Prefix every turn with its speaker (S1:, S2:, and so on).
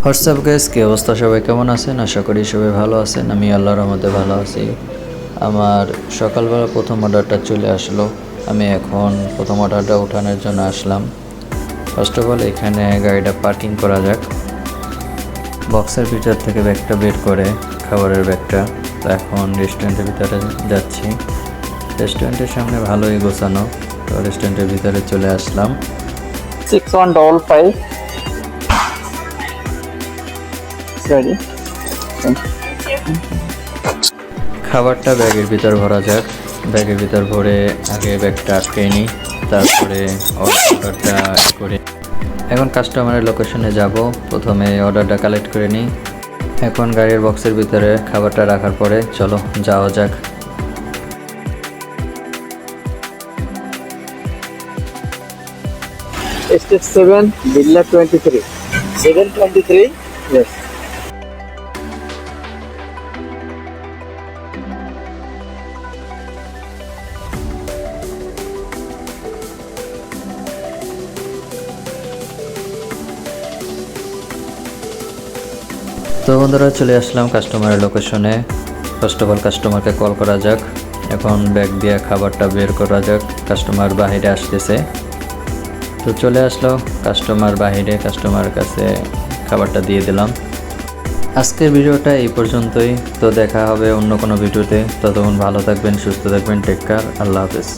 S1: WhatsApp guys, কি অবস্থা? সবাই কেমন আছেন? আশা করি সবাই ভালো আছেন। আমি আল্লাহর রহমতে ভালো আছি। আমার সকালবেলা প্রথম অর্ডারটা চলে আসলো। আমি এখন প্রথম অর্ডারটা উঠানোর জন্য আসলাম। ফার্স্ট অফ অল এখানে গাড়িটা পার্কিং করা যাক। বক্সের ভিতর থেকে ব্যাগটা বের করে, খাবারের ব্যাগটা। তো এখন রেস্টুরেন্টের ভিতরে যাচ্ছি। রেস্টুরেন্টের সামনে ভালোই গোছানো। তো রেস্টুরেন্টের ভিতরে চলে আসলাম।
S2: 6155 ready.
S1: খাবারটা ব্যাগের ভিতর ভরা যাক। ব্যাগের ভিতর ভরে আগে ব্যাগটা আটকে নিই, তারপরে অর্ডারটা করে এখন কাস্টমারের লোকেশনে যাব। প্রথমে অর্ডারটা কালেক্ট করে নিই। এখন গাড়ির বক্সের ভিতরে খাবারটা রাখার পরে চলো যাওয়া যাক।
S2: Step 7, Villa 23. 723? Yes.
S1: তো বন্ধুরা, চলে আসলাম কাস্টমারের লোকেশনে। ফার্স্ট অফ অল কাস্টমারকে কল করা যাক। এখন ব্যাগ দিয়ে খাবারটা বের করা যাক। কাস্টমার বাহিরে আসতেছে। তো চলে আসলো কাস্টমার বাহিরে, কাস্টমারের কাছে খাবারটা দিয়ে দিলাম। আজকের ভিডিওটা এই পর্যন্তই। তো দেখা হবে অন্য কোনো ভিডিওতে। ততক্ষণ ভালো থাকবেন, সুস্থ থাকবেন। Take care. আল্লাহ হাফেজ।